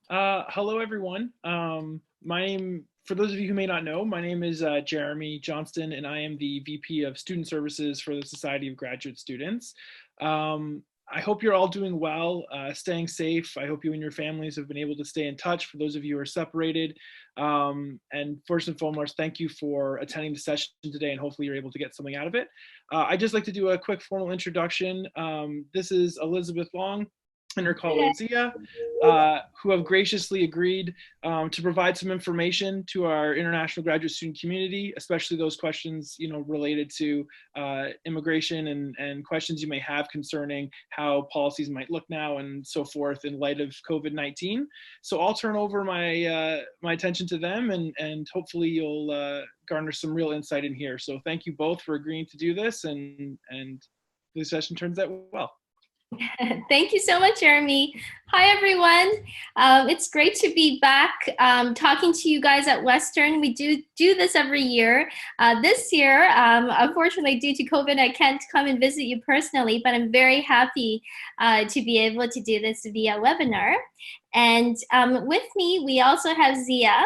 Hello, everyone. For those of you who may not know, my name is Jeremy Johnston, and I am the VP of Student Services for the Society of Graduate Students. I hope you're all doing well, staying safe. I hope you and your families have been able to stay in touch for those of you who are separated. And first and foremost, thank you for attending the session today, and hopefully you're able to get something out of it. I'd just like to do a quick formal introduction. This is Elizabeth Long and her colleague Zia, who have graciously agreed to provide some information to our international graduate student community, especially those questions, related to immigration and questions you may have concerning how policies might look now and so forth in light of COVID-19. So I'll turn over my attention to them, and hopefully you'll garner some real insight in here. So thank you both for agreeing to do this, and the session turns out well. Thank you so much, Jeremy. Hi, everyone. It's great to be back talking to you guys at Western. We do this every year. This year, unfortunately, due to COVID, I can't come and visit you personally, but I'm very happy to be able to do this via webinar. And with me, we also have Zia.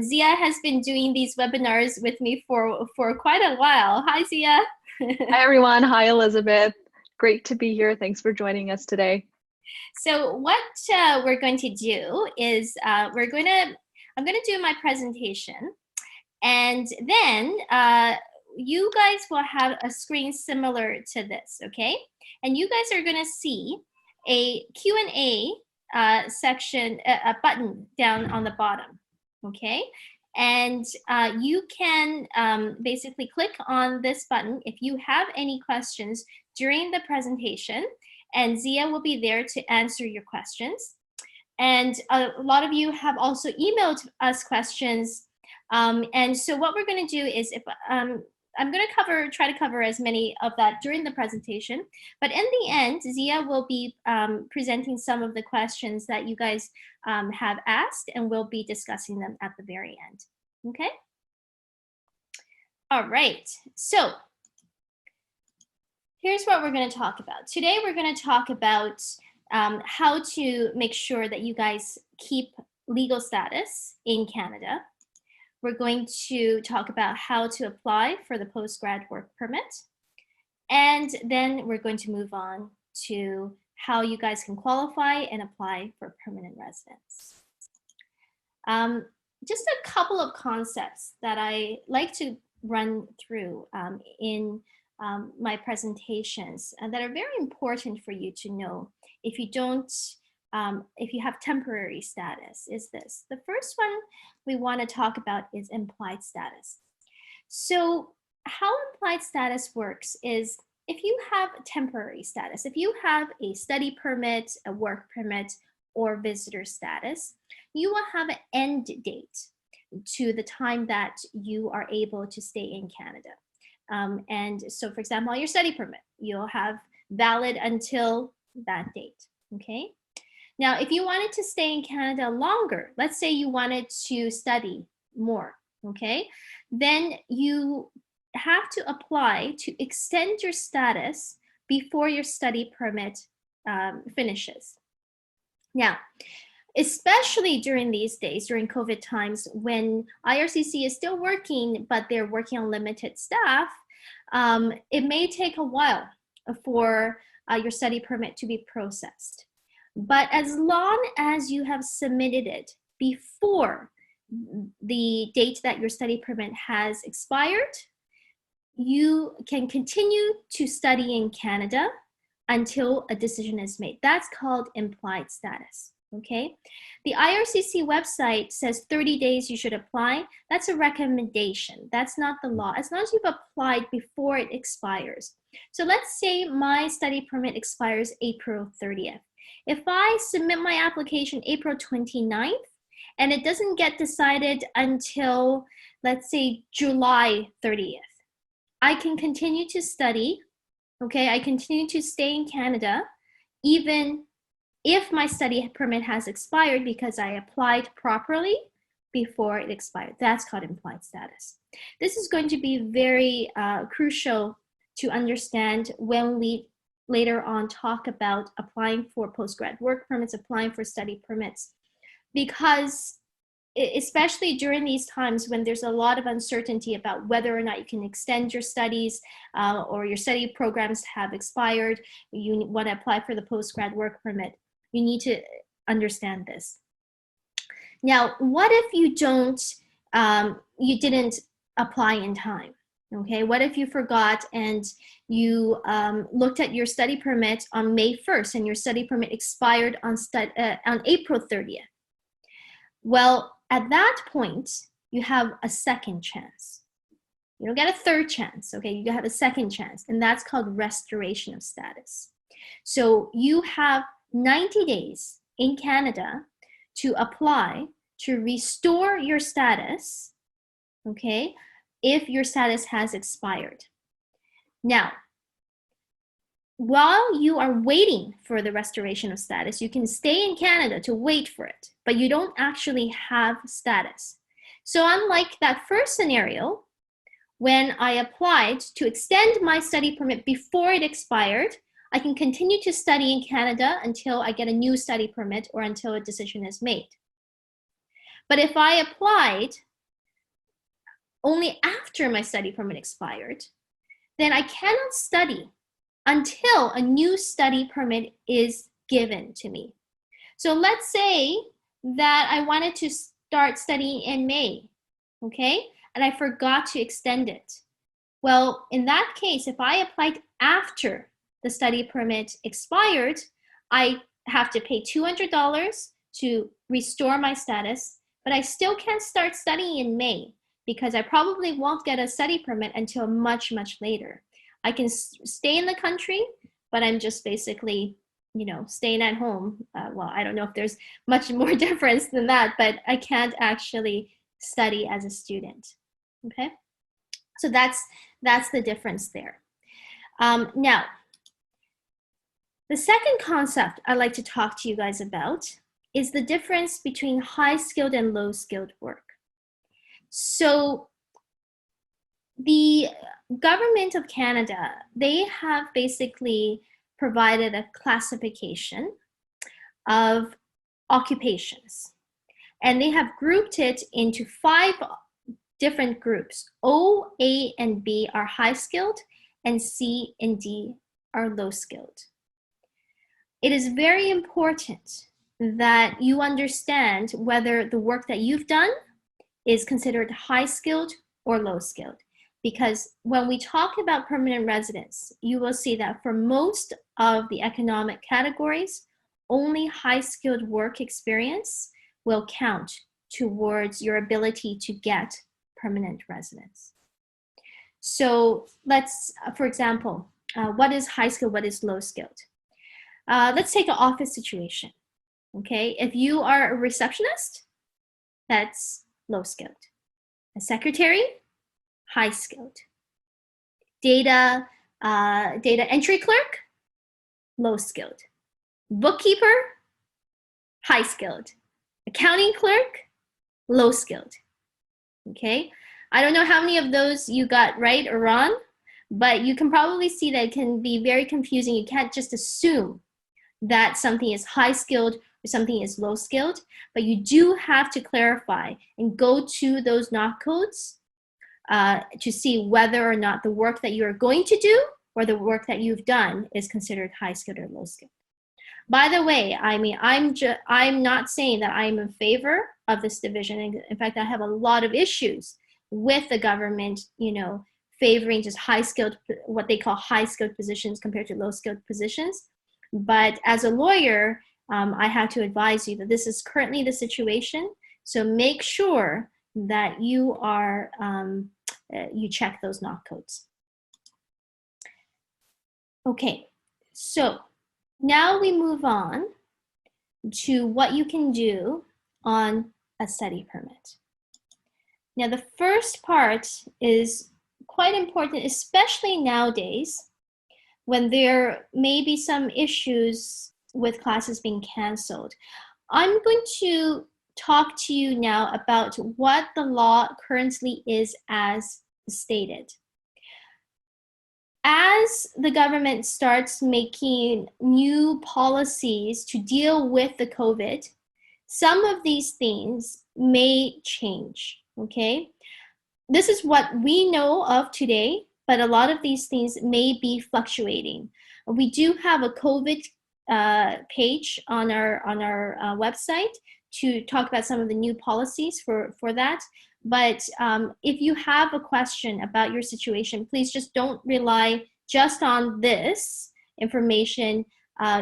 Zia has been doing these webinars with me for quite a while. Hi, Zia. Hi, everyone. Hi, Elizabeth. Great to be here. Thanks for joining us today. So what we're going to do is I'm going to do my presentation, and then you guys will have a screen similar to this, okay? And you guys are going to see a Q&A section, a button down on the bottom, okay? And you can basically click on this button if you have any questions during the presentation, and Zia will be there to answer your questions. And a lot of you have also emailed us questions. And so what we're going to do is, if I'm going to try to cover as many of that during the presentation, but in the end, Zia will be presenting some of the questions that you guys have asked, and we'll be discussing them at the very end. Okay? All right. So here's what we're going to talk about. Today, we're going to talk about how to make sure that you guys keep legal status in Canada. We're going to talk about how to apply for the post-grad work permit. And then we're going to move on to how you guys can qualify and apply for permanent residence. Just a couple of concepts that I like to run through in my presentations that are very important for you to know if you have temporary status is this. The first one we want to talk about is implied status. So how implied status works is, if you have temporary status, if you have a study permit, a work permit, or visitor status, you will have an end date to the time that you are able to stay in Canada. And so, for example, on your study permit, you'll have valid until that date, okay? Now, if you wanted to stay in Canada longer, let's say you wanted to study more, okay? Then you have to apply to extend your status before your study permit finishes. Now, especially during these days, during COVID times, when IRCC is still working, but they're working on limited staff, it may take a while for your study permit to be processed. But as long as you have submitted it before the date that your study permit has expired, you can continue to study in Canada until a decision is made. That's called implied status. Okay, the IRCC website says 30 days you should apply. That's a recommendation. That's not the law. As long as you've applied before it expires. So let's say my study permit expires April 30th. If I submit my application April 29th and it doesn't get decided until, let's say, July 30th, I can continue to study, okay? I continue to stay in Canada, even if my study permit has expired, because I applied properly before it expired. That's called implied status. This is going to be very crucial to understand when we later on talk about applying for postgrad work permits, applying for study permits. because especially during these times when there's a lot of uncertainty about whether or not you can extend your studies or your study programs have expired, you want to apply for the post-grad work permit, you need to understand this. Now, what if you you didn't apply in time? Okay, what if you forgot and you looked at your study permit on May 1st and your study permit expired on April 30th? Well, at that point, you have a second chance. You don't get a third chance, okay? You have a second chance, and that's called restoration of status. So you have 90 days in Canada to apply to restore your status, okay, if your status has expired. Now, while you are waiting for the restoration of status, you can stay in Canada to wait for it, but you don't actually have status. So unlike that first scenario, when I applied to extend my study permit before it expired, I can continue to study in Canada until I get a new study permit or until a decision is made. But if I applied only after my study permit expired, then I cannot study until a new study permit is given to me. So let's say that I wanted to start studying in May, okay? And I forgot to extend it. Well, in that case, if I applied after the study permit expired, I have to pay $200 to restore my status, but I still can't start studying in May because I probably won't get a study permit until much, much later. I can stay in the country, but I'm just basically, staying at home. Well, I don't know if there's much more difference than that, but I can't actually study as a student, okay? So that's the difference there. Now, the second concept I'd like to talk to you guys about is the difference between high-skilled and low-skilled work. So the government of Canada, they have basically provided a classification of occupations, and they have grouped it into 5 different groups. O, A, and B are high-skilled, and C and D are low-skilled. It is very important that you understand whether the work that you've done is considered high-skilled or low-skilled. Because when we talk about permanent residence, you will see that for most of the economic categories, only high-skilled work experience will count towards your ability to get permanent residence. So let's, for example, what is high-skilled, what is low-skilled? Let's take an office situation, okay? If you are a receptionist, that's low-skilled. A secretary, high-skilled. Data entry clerk, low-skilled. Bookkeeper, high-skilled. Accounting clerk, low-skilled. Okay? I don't know how many of those you got right or wrong, but you can probably see that it can be very confusing. You can't just assume that something is high-skilled or something is low-skilled, but you do have to clarify and go to those knock codes to see whether or not the work that you are going to do or the work that you've done is considered high-skilled or low-skilled. By the way, I mean, I'm not saying that I'm in favor of this division. In fact, I have a lot of issues with the government, favoring just high-skilled, what they call high-skilled positions compared to low-skilled positions. But as a lawyer, I have to advise you that this is currently the situation. So make sure that you are you check those knock codes. Okay, so now we move on to what you can do on a study permit. Now the first part is quite important, especially nowadays when there may be some issues with classes being canceled. I'm going to talk to you now about what the law currently is as stated. As the government starts making new policies to deal with the COVID, some of these things may change, okay? This is what we know of today, but a lot of these things may be fluctuating. We do have a COVID page on our website to talk about some of the new policies for that. But if you have a question about your situation, please just don't rely just on this information.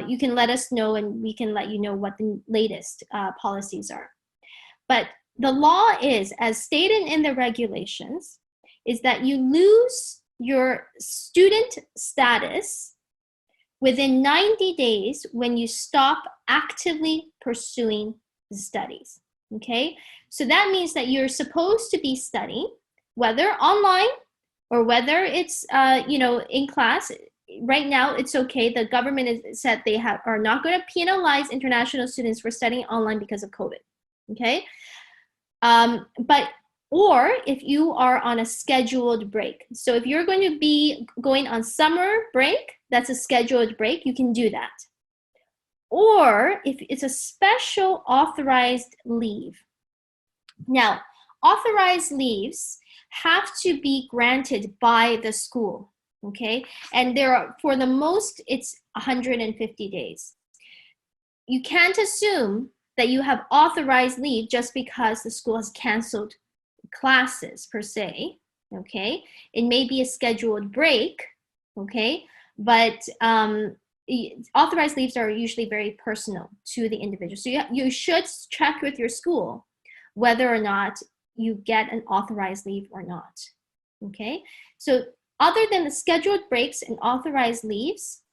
You can let us know and we can let you know what the latest policies are. But the law is, as stated in the regulations, is that you lose your student status within 90 days when you stop actively pursuing the studies, okay? So that means that you're supposed to be studying, whether online or whether it's, in class. Right now, it's okay. The government has said they are not going to penalize international students for studying online because of COVID, okay? Or if you are on a scheduled break. So if you're going to be going on summer break, that's a scheduled break, you can do that. Or if it's a special authorized leave. Now, authorized leaves have to be granted by the school, okay? And there are, for the most, it's 150 days. You can't assume that you have authorized leave just because the school has canceled classes per se, okay? It may be a scheduled break, okay? But authorized leaves are usually very personal to the individual. So you should check with your school whether or not you get an authorized leave or not, okay? So other than the scheduled breaks and authorized leaves,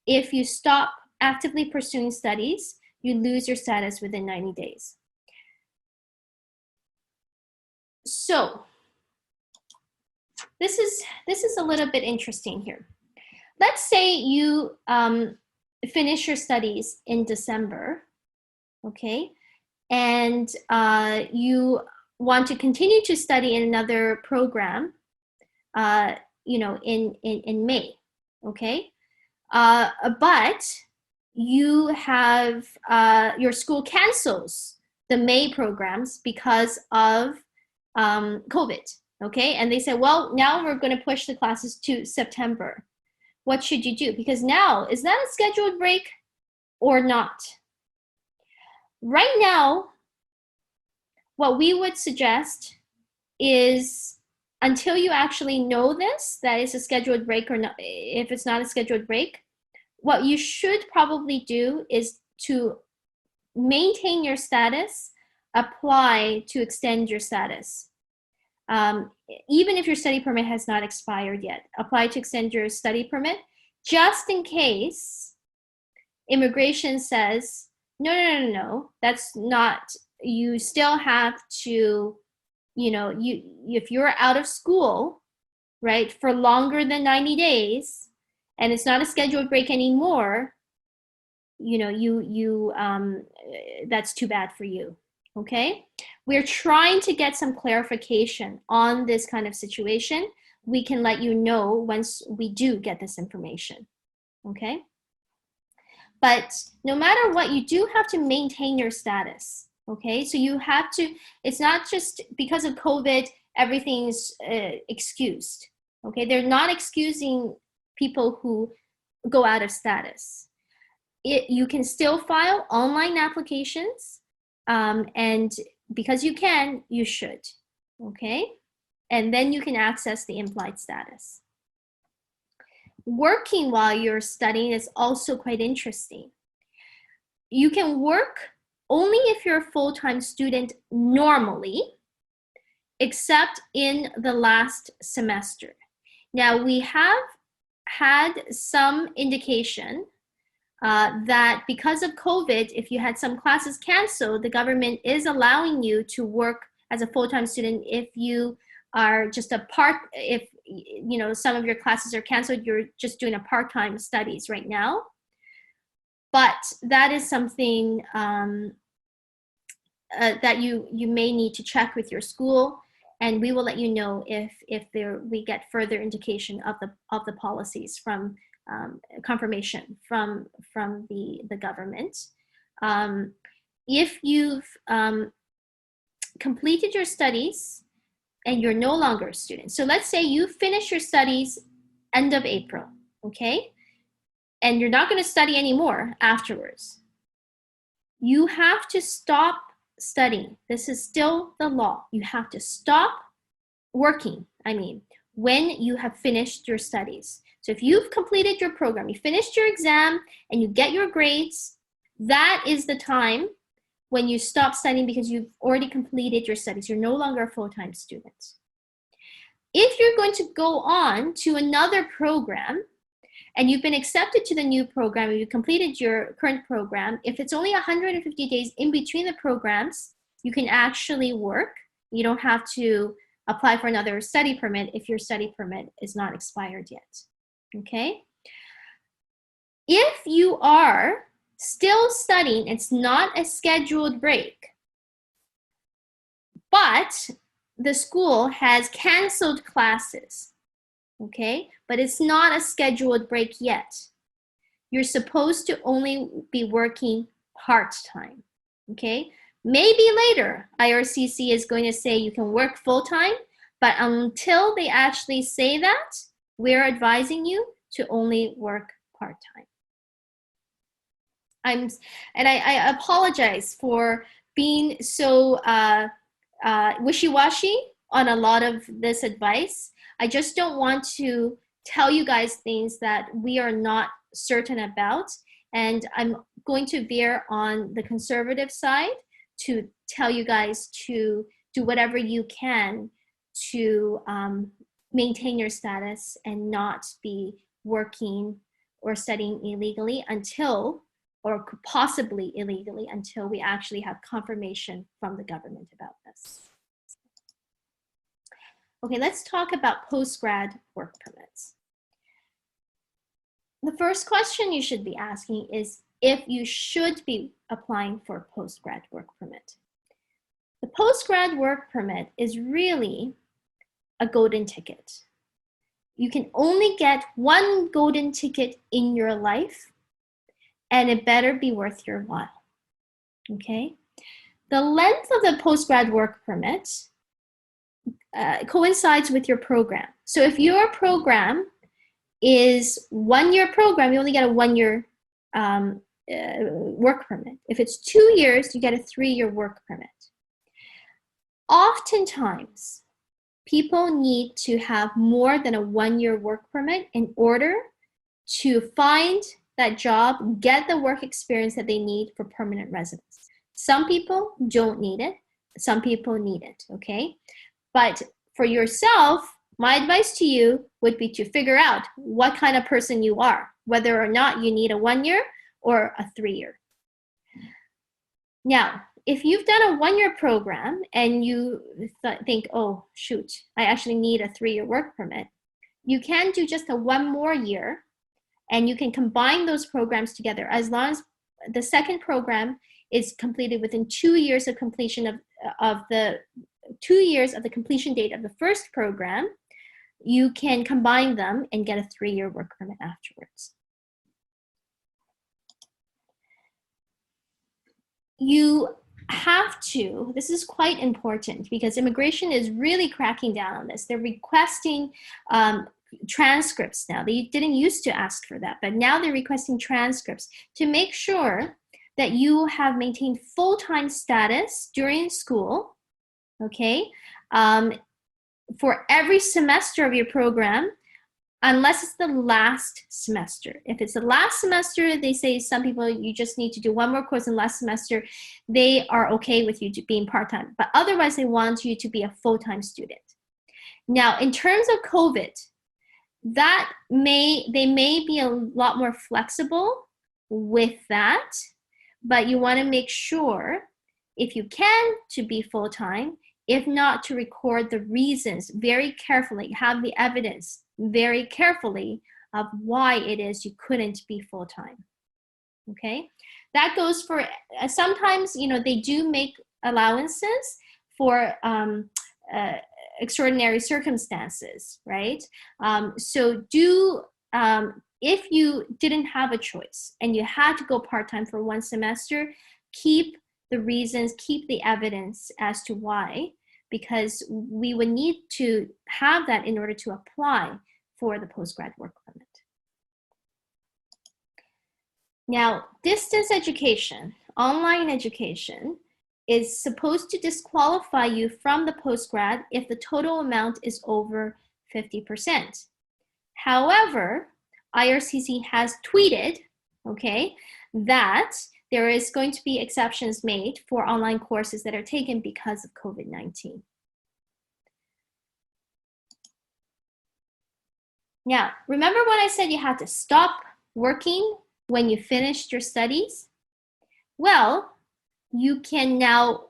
if you stop actively pursuing studies, you lose your status within 90 days. So this is a little bit interesting here. Let's say you finish your studies in December, okay, and you want to continue to study in another program, in May, okay, but you have your school cancels the May programs because of COVID, okay? And they said, well, now we're going to push the classes to September. What should you do? Because now, is that a scheduled break or not? Right now, what we would suggest is, until you actually know this, that is a scheduled break or not, if it's not a scheduled break, what you should probably do is to maintain your status, apply to extend your status. Even if your study permit has not expired yet, apply to extend your study permit, just in case immigration says, no, that's not, you still have to, if you're out of school, right, for longer than 90 days, and it's not a scheduled break anymore, that's too bad for you, okay? We're trying to get some clarification on this kind of situation. We can let you know once we do get this information, okay? But no matter what, you do have to maintain your status, okay? So you have to, it's not just because of COVID, everything's excused, okay? They're not excusing people who go out of status. You can still file online applications, and because you can, you should, okay? And then you can access the implied status. Working while you're studying is also quite interesting. You can work only if you're a full-time student normally, except in the last semester. Now, we have had some indication that because of COVID, if you had some classes canceled, the government is allowing you to work as a full-time student if you are just if some of your classes are canceled, you're just doing a part-time studies right now. But that is something that you may need to check with your school, and we will let you know if we get further indication of the policies from confirmation from the government. if you've completed your studies and you're no longer a student. So let's say you finish your studies end of April, okay? And you're not going to study anymore afterwards. You have to stop studying. This is still the law. You have to stop working, when you have finished your studies. So if you've completed your program, you finished your exam, and you get your grades, that is the time when you stop studying because you've already completed your studies. You're no longer a full-time student. If you're going to go on to another program, and you've been accepted to the new program, and you completed your current program, if it's only 150 days in between the programs, you can actually work. You don't have to apply for another study permit if your study permit is not expired yet, okay? If you are still studying, it's not a scheduled break, but the school has canceled classes, okay? But it's not a scheduled break yet. You're supposed to only be working part-time, okay? Maybe later, IRCC is going to say you can work full-time, but until they actually say that, we're advising you to only work part-time. I apologize for being so wishy-washy on a lot of this advice. I just don't want to tell you guys things that we are not certain about. And I'm going to veer on the conservative side to tell you guys to do whatever you can to maintain your status and not be working or studying illegally until, or possibly illegally, until we actually have confirmation from the government about this. Okay, let's talk about post-grad work permits. The first question you should be asking is if you should be applying for a post-grad work permit. The post-grad work permit is really a golden ticket. You can only get one golden ticket in your life, and it better be worth your while, okay? The length of the post-grad work permit coincides with your program. So if your program is 1-year program, you only get a 1-year work permit. If it's 2 years, you get a 3-year work permit. Oftentimes, people need to have more than a 1-year work permit in order to find that job, get the work experience that they need for permanent residence. Some people don't need it. Some people need it, okay? But for yourself, my advice to you would be to figure out what kind of person you are, whether or not you need a 1-year or a 3-year. Now, if you've done a 1-year program and you think, oh, shoot, I actually need a 3-year work permit, you can do just a 1 more year, and you can combine those programs together as long as the second program is completed within 2 years of completion of the 2 years of the completion date of the first program. You can combine them and get a 3-year work permit afterwards. You have to, this is quite important because immigration is really cracking down on this. They're requesting transcripts now. They didn't used to ask for that, but now they're requesting transcripts to make sure that you have maintained full-time status during school, okay, for every semester of your program, unless it's the last semester. If it's the last semester, they say some people, you just need to do 1 more course in the last semester. They are okay with you being part-time, but otherwise they want you to be a full-time student. Now, in terms of COVID, they may be a lot more flexible with that, but you want to make sure, if you can, to be full-time. If not, to record the reasons very carefully, have the evidence very carefully of why it is you couldn't be full-time, okay? That goes for, sometimes, they do make allowances for extraordinary circumstances, right? So if you didn't have a choice and you had to go part-time for 1 semester, keep the reasons, keep the evidence as to why, because we would need to have that in order to apply for the postgrad work permit. Now, distance education, online education, is supposed to disqualify you from the postgrad if the total amount is over 50%. However, IRCC has tweeted, okay, that there is going to be exceptions made for online courses that are taken because of COVID-19. Now, remember when I said you had to stop working when you finished your studies? Well, you can now,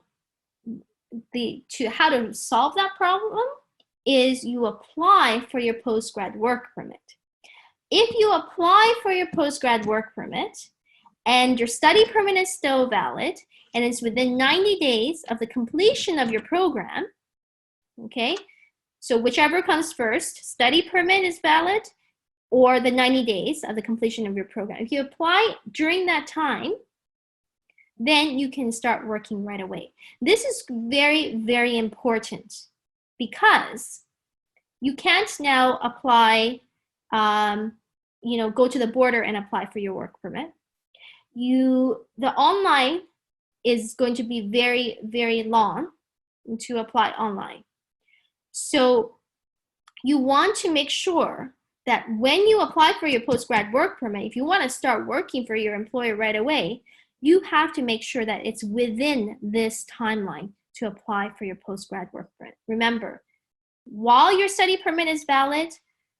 how to solve that problem is you apply for your postgrad work permit. If you apply for your postgrad work permit and your study permit is still valid and it's within 90 days of the completion of your program, okay, so whichever comes first, study permit is valid or the 90 days of the completion of your program. If you apply during that time, then you can start working right away. This is very, very important because you can't now apply, go to the border and apply for your work permit. The online is going to be very, very long to apply online. So you want to make sure that when you apply for your postgrad work permit, if you want to start working for your employer right away, you have to make sure that it's within this timeline to apply for your postgrad work permit. Remember, while your study permit is valid,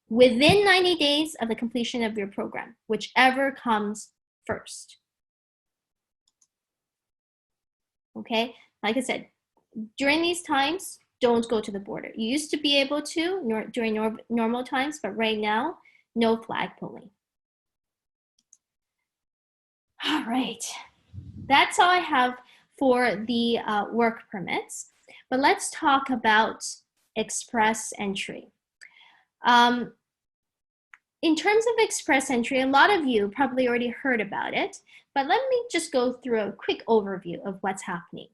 within 90 days of the completion of your program, whichever comes first. Okay, like I said, during these times, don't go to the border. You used to be able to during normal times, but right now, no flagpolling. All right, that's all I have for the work permits, but let's talk about express entry. In terms of express entry, a lot of you probably already heard about it, but let me just go through a quick overview of what's happening.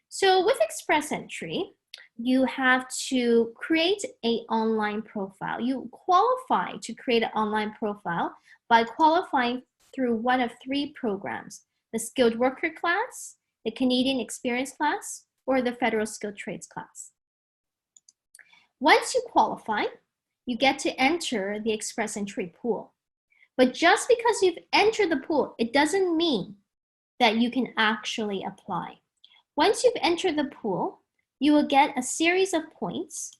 So with express entry, you have to create an online profile. You qualify to create an online profile by qualifying through one of three programs: the skilled worker class, the Canadian experience class, or the federal skilled trades class. Once you qualify, you get to enter the express entry pool. But just because you've entered the pool, it doesn't mean that you can actually apply. Once you've entered the pool, you will get a series of points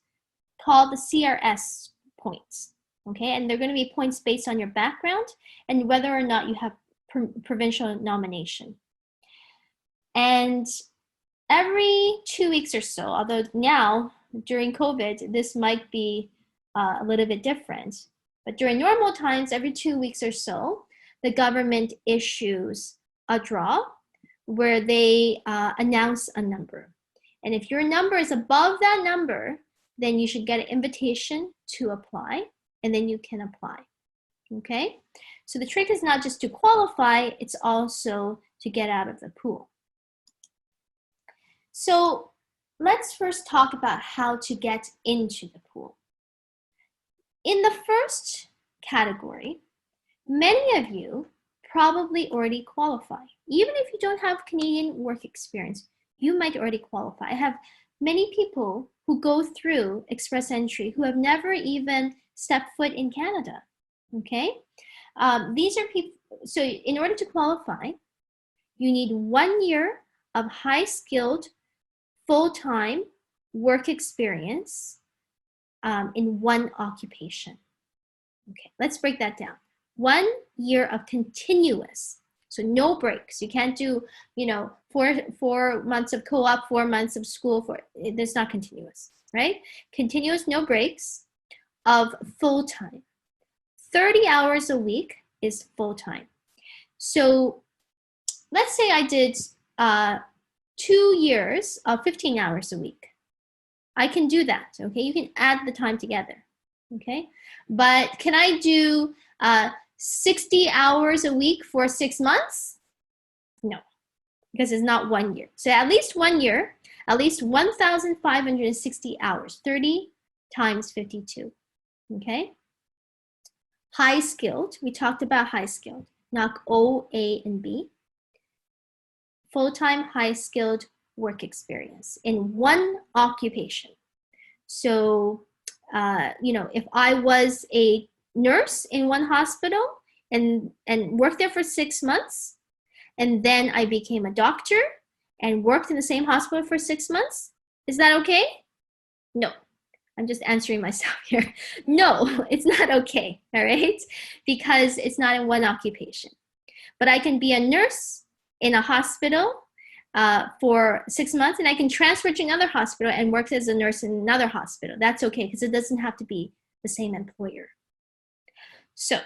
called the CRS points, okay? And they're going to be points based on your background and whether or not you have provincial nomination. And every 2 weeks or so, although now during COVID, this might be a little bit different, but during normal times, every 2 weeks or so, the government issues a draw where they announce a number. And if your number is above that number, then you should get an invitation to apply, and then you can apply, okay? So the trick is not just to qualify, it's also to get out of the pool. So let's first talk about how to get into the pool. In the first category, many of you probably already qualify. Even if you don't have Canadian work experience, you might already qualify. I have many people who go through express entry who have never even stepped foot in Canada, okay? These are people, so in order to qualify, you need 1 year of high-skilled, full-time work experience in one occupation. Okay, let's break that down. 1 year of continuous, so no breaks. You can't do, 4 months of co-op, 4 months of school. That's not continuous, right? Continuous, no breaks of full-time. 30 hours a week is full-time. So let's say I did 2 years of 15 hours a week. I can do that, okay? You can add the time together, okay? But can I do 60 hours a week for 6 months? No. because it's not 1 year. So at least 1 year, at least 1,560 hours, 30 times 52, okay? High skilled, we talked about high skilled, not O, A, and B. Full-time high skilled work experience in one occupation. So, if I was a nurse in one hospital and worked there for 6 months, and then I became a doctor and worked in the same hospital for 6 months, is that okay? No. I'm just answering myself here. No, it's not okay, all right? Because it's not in one occupation. But I can be a nurse in a hospital for 6 months, and I can transfer to another hospital and work as a nurse in another hospital. That's okay, because it doesn't have to be the same employer. So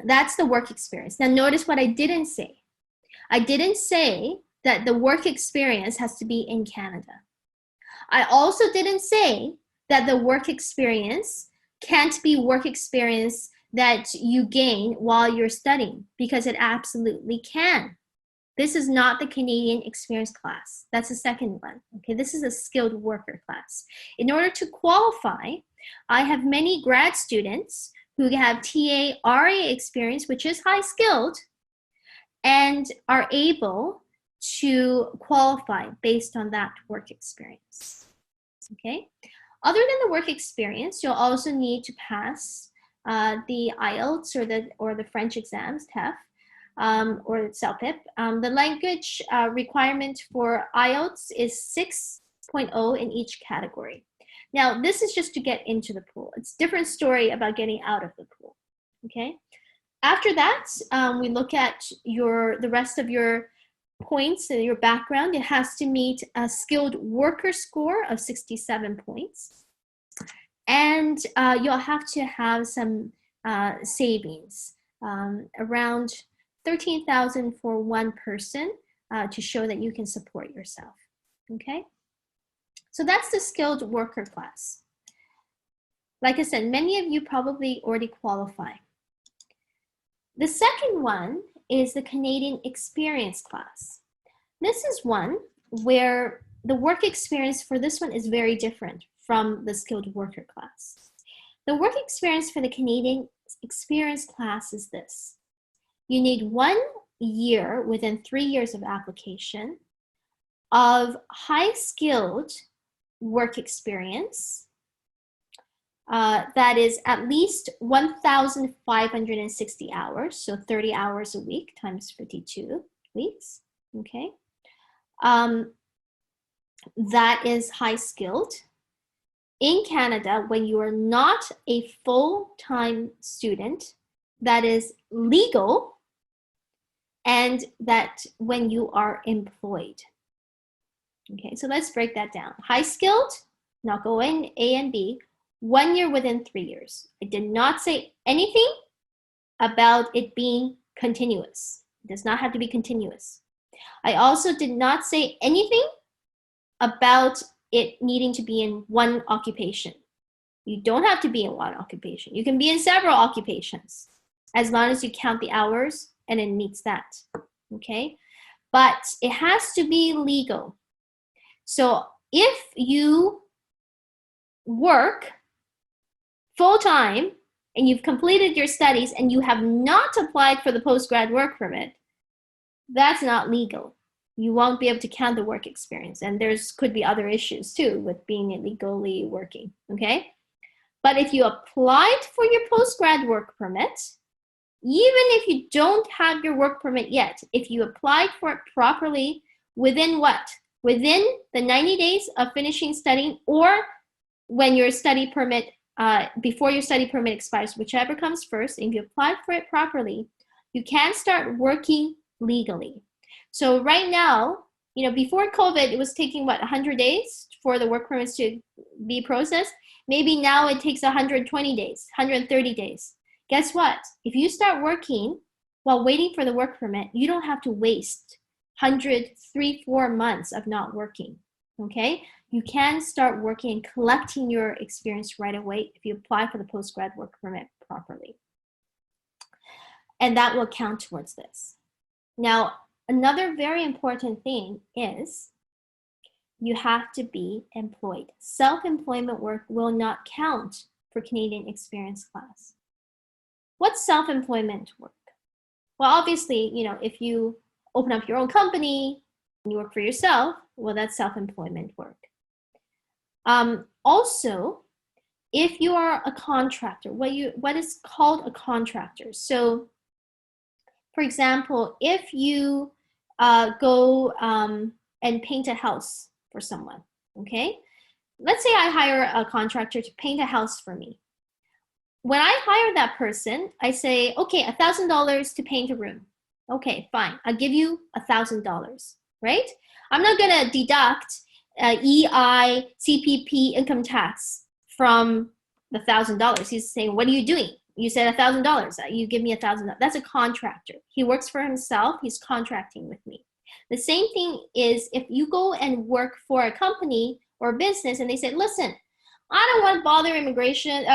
that's the work experience. Now notice what I didn't say. I didn't say that the work experience has to be in Canada. I also didn't say that the work experience can't be work experience that you gain while you're studying, because it absolutely can. This is not the Canadian experience class. That's the second one. Okay, this is a skilled worker class. In order to qualify, I have many grad students who have TA RA experience, which is high skilled, and are able to qualify based on that work experience. Okay. Other than the work experience, you'll also need to pass the IELTS or the French exams, TEF, or CELPIP. The language requirement for IELTS is 6.0 in each category. Now, this is just to get into the pool. It's a different story about getting out of the pool. Okay. After that, we look at the rest of your points in your background. It has to meet a skilled worker score of 67 points. And you'll have to have some savings, around 13,000 for one person to show that you can support yourself. Okay? So that's the skilled worker class. Like I said, many of you probably already qualify. The second one is the Canadian experience class. This is one where the work experience for this one is very different from the skilled worker class. The work experience for the Canadian experience class is this. You need 1 year within 3 years of application of high skilled work experience that is at least 1,560 hours, so 30 hours a week times 52 weeks, okay? That is high skilled. In Canada, when you are not a full-time student, that is legal, and that when you are employed. Okay, so let's break that down. High skilled, not go in A and B, 1 year within 3 years. I did not say anything about it being continuous. It does not have to be continuous. I also did not say anything about it needing to be in one occupation. You don't have to be in one occupation. You can be in several occupations as long as you count the hours and it meets that, okay? But it has to be legal. So if you work full-time and you've completed your studies and you have not applied for the post-grad work permit, that's not legal. You won't be able to count the work experience. And could be other issues too with being illegally working, okay? But if you applied for your post-grad work permit, even if you don't have your work permit yet, if you applied for it properly, within what? Within the 90 days of finishing studying, or when your study permit, before your study permit expires, whichever comes first, if you apply for it properly, you can start working legally. So right now, before COVID, it was taking 100 days for the work permits to be processed. Maybe now it takes 120 days, 130 days. Guess what? If you start working while waiting for the work permit, you don't have to waste 3-4 months of not working, okay? You can start working and collecting your experience right away if you apply for the post-grad work permit properly. And that will count towards this. Now, another very important thing is you have to be employed. Self-employment work will not count for Canadian Experience class. What's self-employment work? Well, obviously, you know, if you open up your own company and you work for yourself, well, that's self-employment work. Also, if you are a contractor, what is called a contractor. So, for example, if you go and paint a house for someone, okay? Let's say I hire a contractor to paint a house for me. When I hire that person, I say, okay, $1,000 to paint a room. Okay, fine, I'll give you $1,000, right? I'm not gonna deduct EI, CPP, income tax from the $1,000. He's saying, what are you doing? You said $1,000, you give me $1,000. That's a contractor. He works for himself, he's contracting with me. The same thing is if you go and work for a company or a business and they say, listen, I don't want to bother immigration,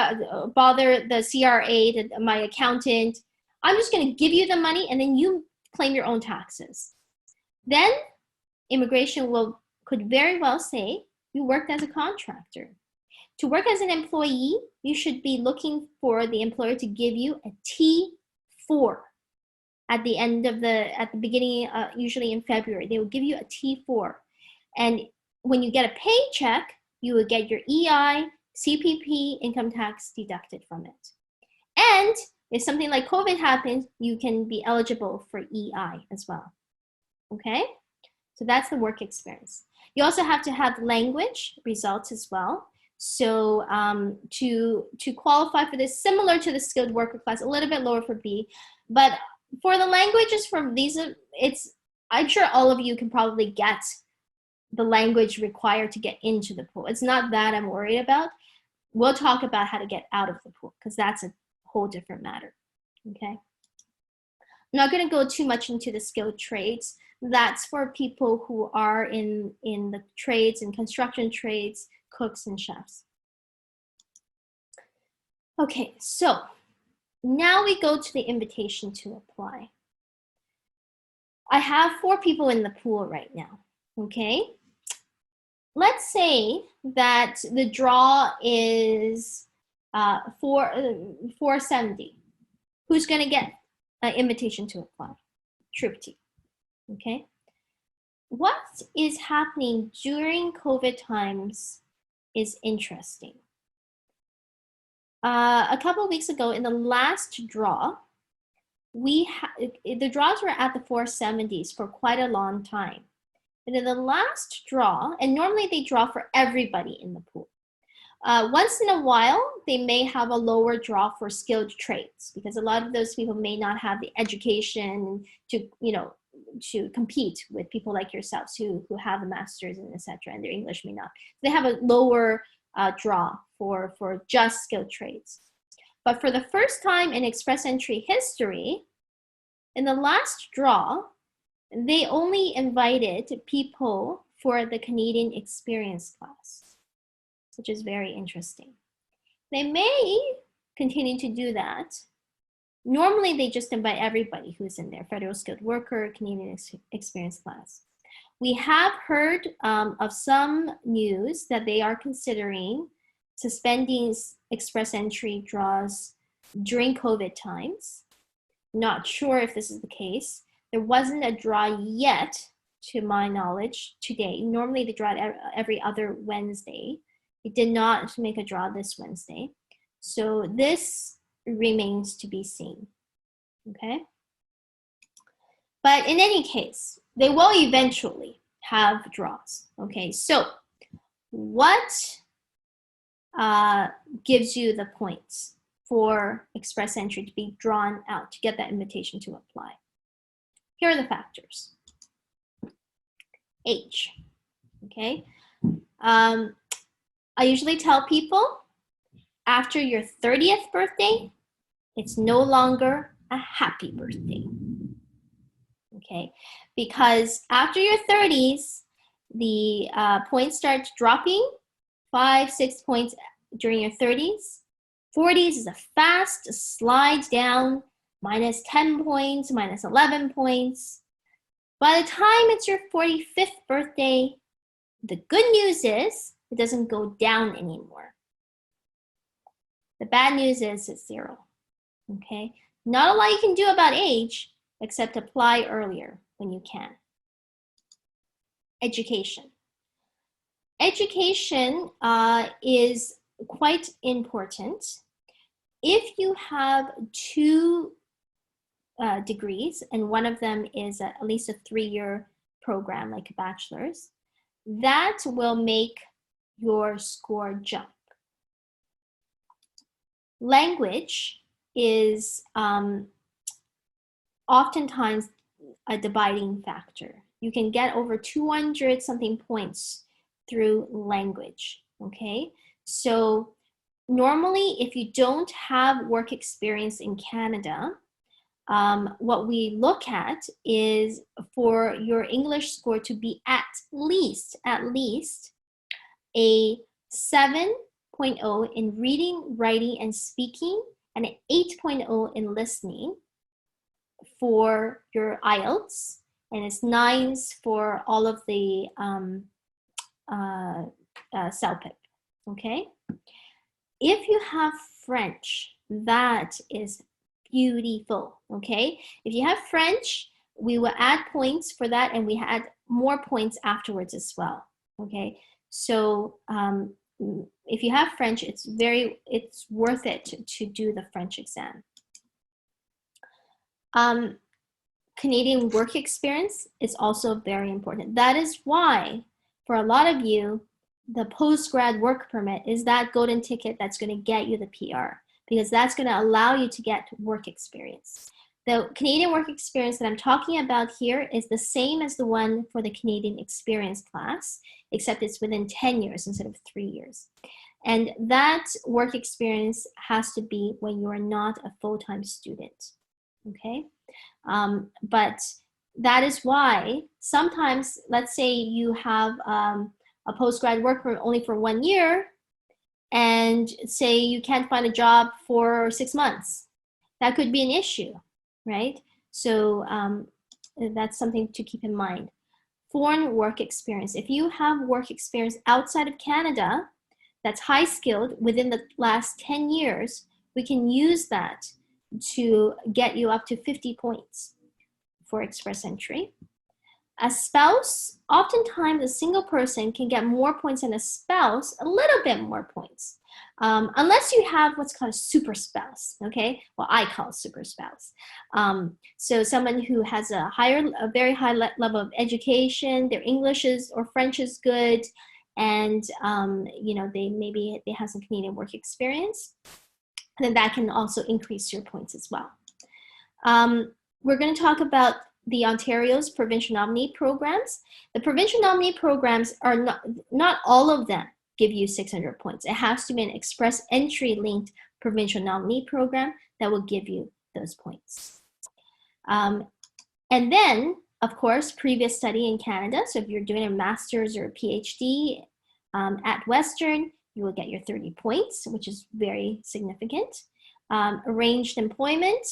bother the CRA, my accountant. I'm just going to give you the money and then you claim your own taxes. Then immigration could very well say you worked as a contractor. To work as an employee, you should be looking for the employer to give you a T4 at the end of at the beginning, usually in February. They will give you a T4. And when you get a paycheck, you will get your EI, CPP, income tax deducted from it. And if something like COVID happens, you can be eligible for EI as well. Okay? So that's the work experience. You also have to have language results as well. So to qualify for this, similar to the skilled worker class, a little bit lower for B, but for the languages from these, I'm sure all of you can probably get the language required to get into the pool. It's not that I'm worried about. We'll talk about how to get out of the pool because that's a whole different matter, okay? I'm not gonna go too much into the skilled trades. That's for people who are in the trades and construction trades, cooks and chefs. Okay, so now we go to the invitation to apply. I have 4 people in the pool right now, okay? Let's say that the draw is 470. Who's gonna get an invitation to apply? Tripti, okay? What is happening during COVID times is interesting. A couple of weeks ago in the last draw, the draws were at the 470s for quite a long time. And in the last draw, and normally they draw for everybody in the pool. Once in a while, they may have a lower draw for skilled trades because a lot of those people may not have the education to, to compete with people like yourselves who have a master's and etc. and their English may not. They have a lower draw for just skilled trades. But for the first time in Express Entry history, in the last draw, they only invited people for the Canadian Experience class, which is very interesting. They may continue to do that. Normally, they just invite everybody who's in there, federal skilled worker, Canadian Experience class. We have heard of some news that they are considering suspending Express Entry draws during COVID times. Not sure if this is the case. There wasn't a draw yet, to my knowledge, today. Normally they draw every other Wednesday. It did not make a draw this Wednesday. So this remains to be seen, okay? But in any case, they will eventually have draws, okay? So what gives you the points for Express Entry to be drawn out to get that invitation to apply? Here are the factors. Age, okay? I usually tell people after your 30th birthday, it's no longer a happy birthday, okay? Because after your 30s, the points start dropping, 5, 6 points during your 30s. 40s is a fast slide down, minus 10 points, minus 11 points. By the time it's your 45th birthday, the good news is it doesn't go down anymore. The bad news is it's 0, okay? Not a lot you can do about age, except apply earlier when you can. Education. Education is quite important. If you have 2 degrees, and one of them is at least a 3-year program, like a bachelor's, that will make your score jump. Language is oftentimes a dividing factor. You can get over 200 something points through language, okay? So normally, if you don't have work experience in Canada, what we look at is for your English score to be at least a 7.0 in reading, writing, and speaking, and an 8.0 in listening for your IELTS, and it's 9s for all of the CELPIP, okay? If you have French, that is beautiful, okay? If you have French, we will add points for that, and we had more points afterwards as well, okay? So if you have French, it's worth it to do the French exam. Canadian work experience is also very important. That is why, for a lot of you, the post-grad work permit is that golden ticket that's going to get you the PR, because that's going to allow you to get work experience. The Canadian work experience that I'm talking about here is the same as the one for the Canadian experience class, except it's within 10 years instead of 3 years. And that work experience has to be when you are not a full-time student, okay? But that is why sometimes, let's say you have a post-grad work permit only for 1 year, and say you can't find a job for 6 months. That could be an issue, right? So that's something to keep in mind. Foreign work experience. If you have work experience outside of Canada that's high skilled within the last 10 years, we can use that to get you up to 50 points for express entry. A spouse, oftentimes a single person can get more points than a spouse, a little bit more points, unless you have what's called a super spouse, okay? Well, I call it super spouse. So someone who has a very high level of education, their English or French is good, and you know, they have some Canadian work experience, then that can also increase your points as well. We're going to talk about the Ontario's provincial nominee programs. The provincial nominee programs are not all of them give you 600 points. It has to be an express entry linked provincial nominee program that will give you those points. And then, of course, previous study in Canada. So if you're doing a master's or a PhD at Western, you will get your 30 points, which is very significant. Arranged employment,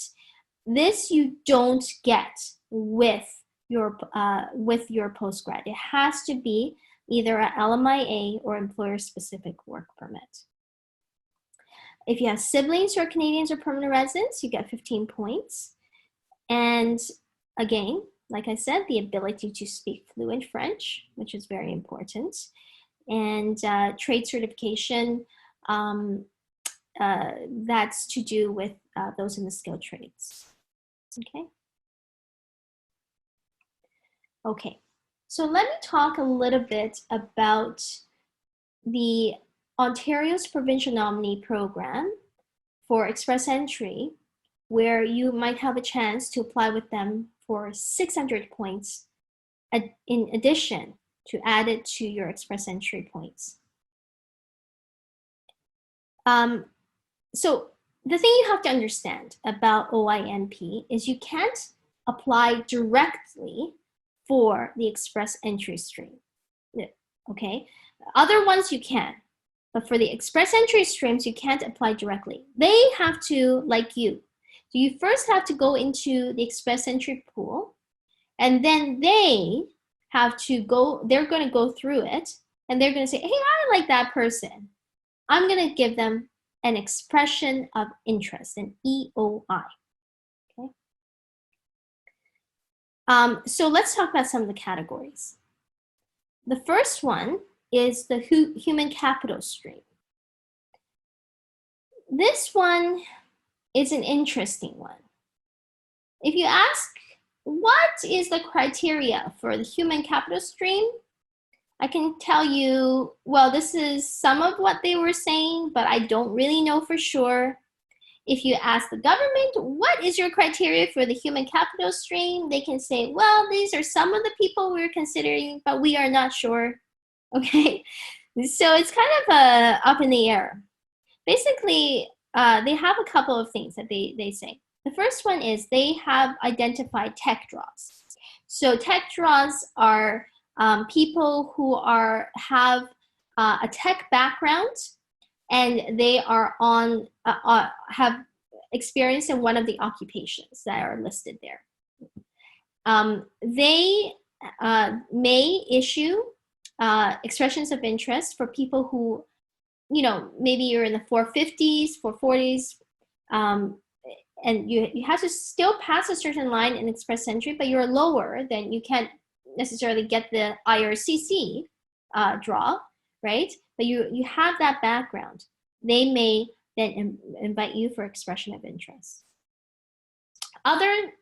this you don't get with your postgrad. It has to be either an LMIA or employer-specific work permit. If you have siblings who are Canadians or permanent residents, you get 15 points. And again, like I said, the ability to speak fluent French, which is very important. And trade certification, that's to do with those in the skilled trades. Okay. Okay, so let me talk a little bit about the Ontario's provincial nominee program for express entry, where you might have a chance to apply with them for 600 points in addition to add it to your express entry points. So the thing you have to understand about OINP is you can't apply directly for the express entry stream, okay? Other ones you can, but for the express entry streams, you can't apply directly. They have to, like you. So you first have to go into the express entry pool, And then they have to go, they're going to go through it, and they're going to say, hey, I like that person. I'm going to give them an expression of interest, an EOI. Okay. So let's talk about some of the categories. The first one is the human capital stream. This one is an interesting one. If you ask, what is the criteria for the human capital stream? I can tell you, well, this is some of what they were saying, but I don't really know for sure. If you ask the government, what is your criteria for the human capital stream? They can say, well, these are some of the people we're considering, but we are not sure. Okay, so it's kind of up in the air. Basically, they have a couple of things that they say. The first one is they have identified tech draws. So tech draws are people who have a tech background, and they are have experience in one of the occupations that are listed there. They may issue expressions of interest for people who, maybe you're in the 450s, 440s, and you have to still pass a certain line in express entry, but you're lower, then you can't necessarily get the IRCC draw, right? But you have that background. They may then invite you for expression of interest. Other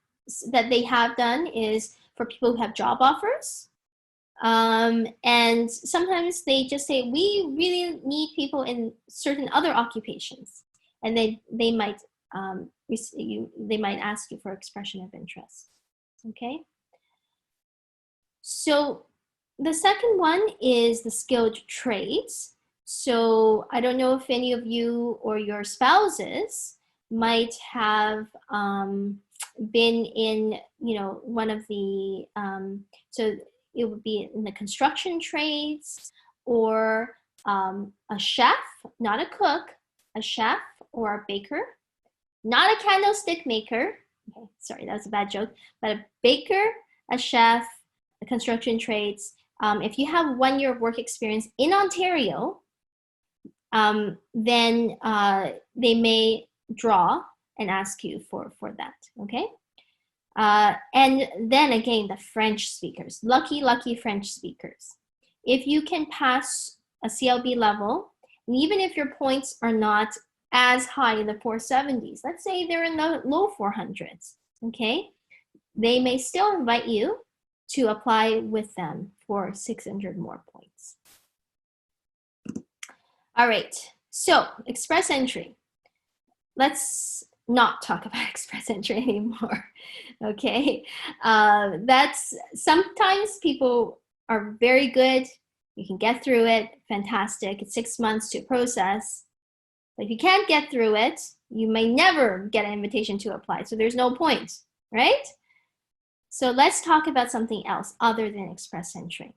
that they have done is for people who have job offers. And sometimes they just say, we really need people in certain other occupations. And they might ask you for expression of interest, okay? So the second one is the skilled trades. So I don't know if any of you or your spouses might have been in, one of the, so it would be in the construction trades, or a chef, not a cook, a chef or a baker, not a candlestick maker. Okay, sorry, that was a bad joke, but a baker, a chef, a construction trades. If you have 1 year of work experience in Ontario, then they may draw and ask you for that, okay? And then again, the French speakers, lucky French speakers. If you can pass a CLB level, and even if your points are not as high in the 470s, let's say they're in the low 400s, okay? They may still invite you to apply with them for 600 more points. All right, so express entry. Let's not talk about express entry anymore, okay? That's sometimes people are very good. You can get through it, fantastic. It's 6 months to process. But if you can't get through it, you may never get an invitation to apply. So there's no point, right? So let's talk about something else other than express entry.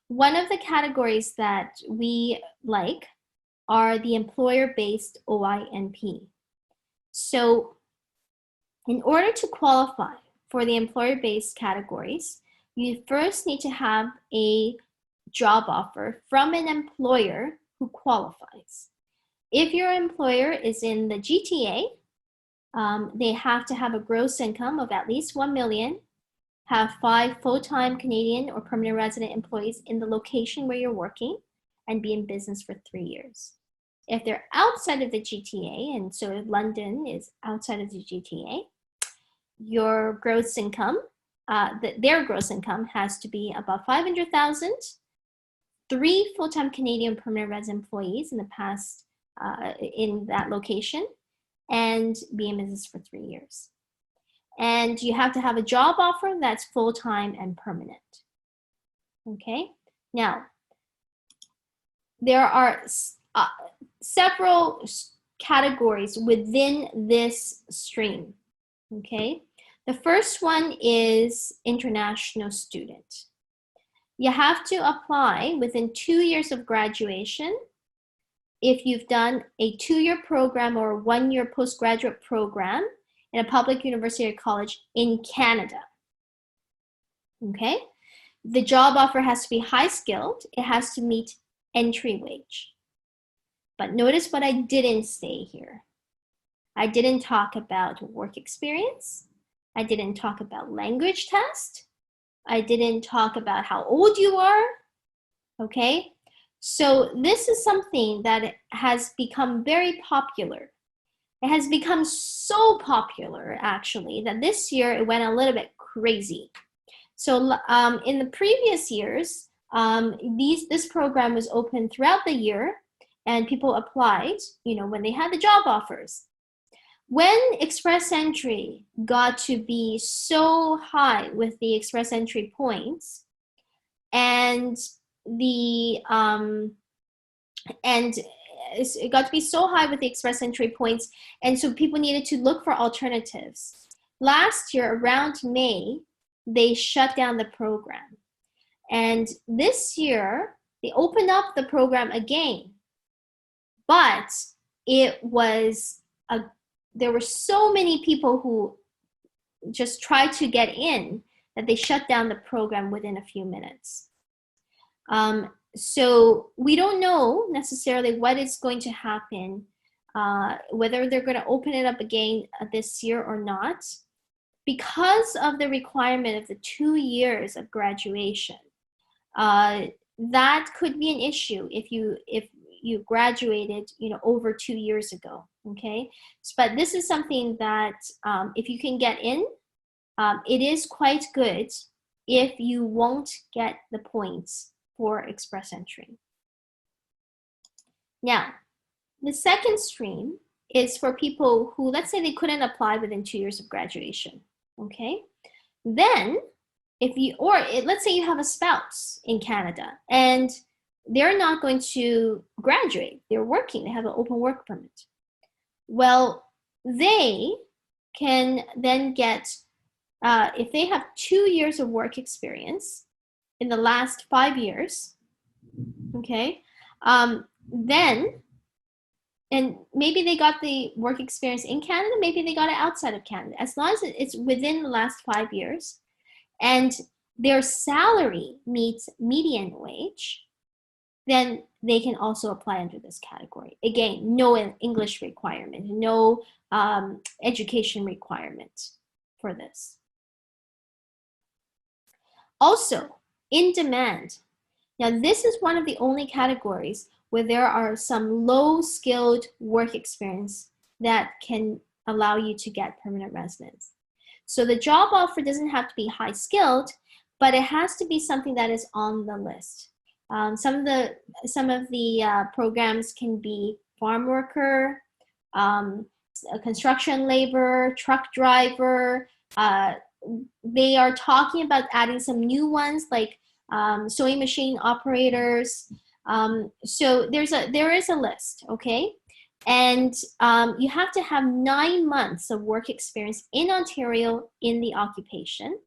One of the categories that we like are the employer-based OINP. So in order to qualify for the employer-based categories, you first need to have a job offer from an employer who qualifies. If your employer is in the GTA, they have to have a gross income of at least 1 million, have 5 full-time Canadian or permanent resident employees in the location where you're working, and be in business for 3 years. If they're outside of the GTA, and so London is outside of the GTA, your gross income, their gross income has to be above 500,000, 3 full-time Canadian permanent resident employees in the past in that location, and be in business for 3 years. And you have to have a job offer that's full-time and permanent. Okay, now there are several categories within this stream. Okay, the first one is international student. You have to apply within 2 years of graduation if you've done a 2-year program or a 1-year postgraduate program in a public university or college in Canada. okay? The job offer has to be high skilled. It has to meet entry wage. But notice what I didn't say here. I didn't talk about work experience. I didn't talk about language test. I didn't talk about how old you are, okay? So this is something that has become very popular. It has become so popular, actually, that this year it went a little bit crazy. So in the previous years, this program was open throughout the year, and people applied, when they had the job offers. When Express Entry got to be so high with the Express Entry points, and it got to be so high with the Express Entry points, and so people needed to look for alternatives. Last year, around May, they shut down the program. And this year, they opened up the program again. But there were so many people who just tried to get in that they shut down the program within a few minutes. So we don't know necessarily what is going to happen, whether they're going to open it up again this year or not, because of the requirement of the 2 years of graduation. That could be an issue if you graduated, over 2 years ago, okay? But this is something that if you can get in, it is quite good if you won't get the points for Express Entry. Now, the second stream is for people who, let's say they couldn't apply within 2 years of graduation, okay? Then, let's say you have a spouse in Canada and they're not going to graduate, they're working, they have an open work permit. Well, they can then get, if they have 2 years of work experience in the last 5 years, okay, then, and maybe they got the work experience in Canada, maybe they got it outside of Canada, as long as it's within the last 5 years, and their salary meets median wage, then they can also apply under this category. Again, no English requirement, no education requirement for this. Also, in demand. Now, this is one of the only categories where there are some low-skilled work experience that can allow you to get permanent residence. So the job offer doesn't have to be high-skilled, but it has to be something that is on the list. Some of the programs can be farm worker, construction laborer, truck driver. They are talking about adding some new ones like sewing machine operators. So there is a list, okay? And you have to have 9 months of work experience in Ontario in the occupation.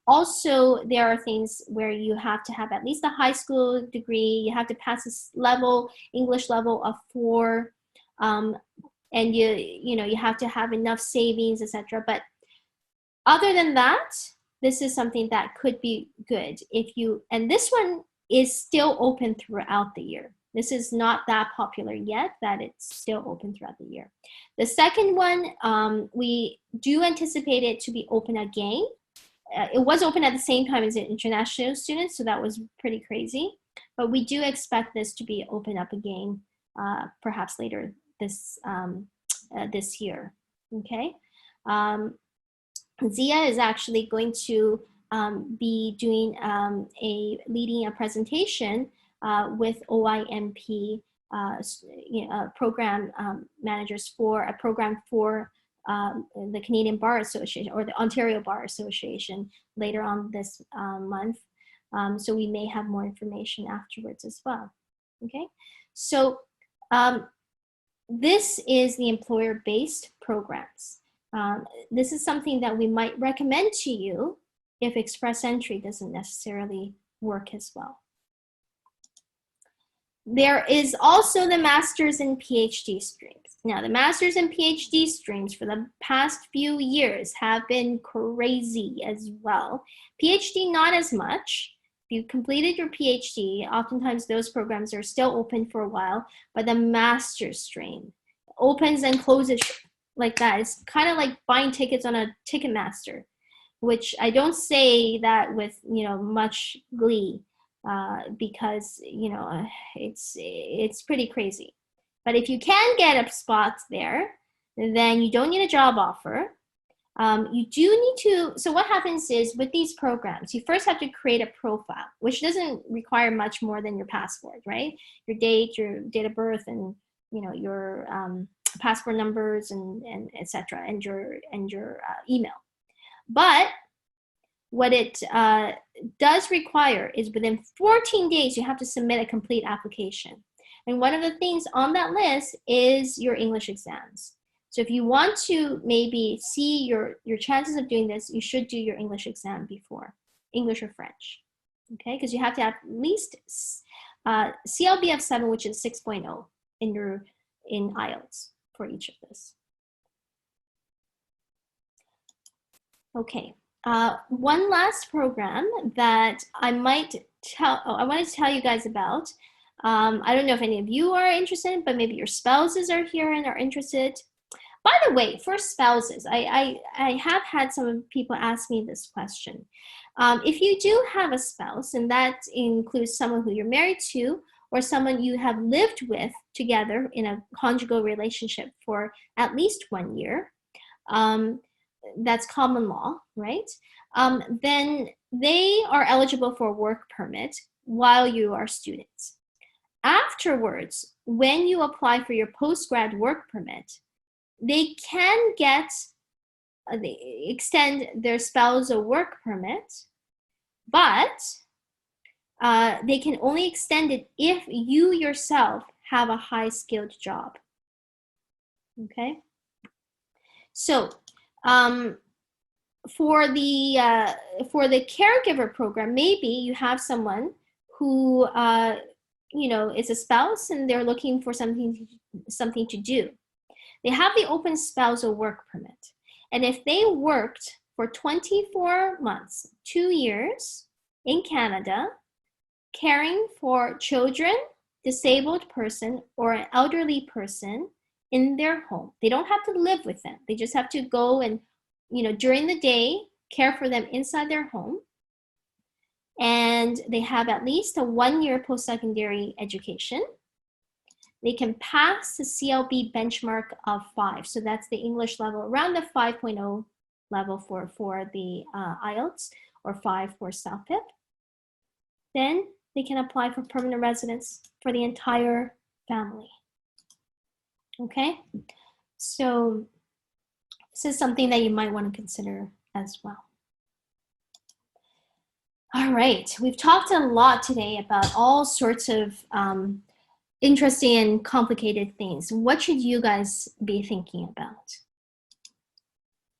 Also, there are things where you have to have at least a high school degree. You have to pass this English level of 4, and you have to have enough savings, etc. But other than that, this is something that could be good and this one is still open throughout the year. This is not that popular yet, that it's still open throughout the year. The second one, we do anticipate it to be open again. It was open at the same time as international students, so that was pretty crazy. But we do expect this to be open up again, perhaps later this year. Okay. Zia is actually going to be doing leading a presentation with OINP program managers for a program for the Canadian Bar Association or the Ontario Bar Association later on this month. So we may have more information afterwards as well. Okay, so this is the employer-based programs. This is something that we might recommend to you if Express Entry doesn't necessarily work as well. There is also the master's and PhD streams. Now, the master's and PhD streams for the past few years have been crazy as well. PhD, not as much. If you completed your PhD, oftentimes those programs are still open for a while, but the master's stream opens and closes like that. It's kind of like buying tickets on a Ticketmaster, which I don't say that with, much glee. Because it's pretty crazy. But if you can get a spot there, then you don't need a job offer. You do need to, so what happens is with these programs, you first have to create a profile, which doesn't require much more than your passport, right? Your date of birth, and your passport numbers and etc. and your email. But what it does require is within 14 days, you have to submit a complete application. And one of the things on that list is your English exams. So if you want to maybe see your chances of doing this, you should do your English exam before, English or French, okay? Because you have to have at least CLBF 7, which is 6.0 in IELTS for each of this. Okay. One last program that I wanted to tell you guys about. I don't know if any of you are interested, but maybe your spouses are here and are interested. By the way, for spouses, I have had some people ask me this question. If you do have a spouse, and that includes someone who you're married to or someone you have lived with together in a conjugal relationship for at least 1 year, that's common law, right? Then they are eligible for a work permit while you are students. Afterwards, when you apply for your post-grad work permit, they can extend their spousal work permit, but they can only extend it if you yourself have a high-skilled job, okay? So, for the caregiver program, maybe you have someone who is a spouse and they're looking for something to do. They have the open spousal work permit, and if they worked for 24 months, 2 years in Canada, caring for children, disabled person, or an elderly person in their home, they don't have to live with them. They just have to go and during the day, care for them inside their home. And they have at least a 1-year post-secondary education. They can pass the CLB benchmark of 5. So that's the English level, around the 5.0 level for the IELTS, or 5 for CELPIP. Then they can apply for permanent residence for the entire family. Okay, so this is something that you might want to consider as well. All right, we've talked a lot today about all sorts of interesting and complicated things. What should you guys be thinking about?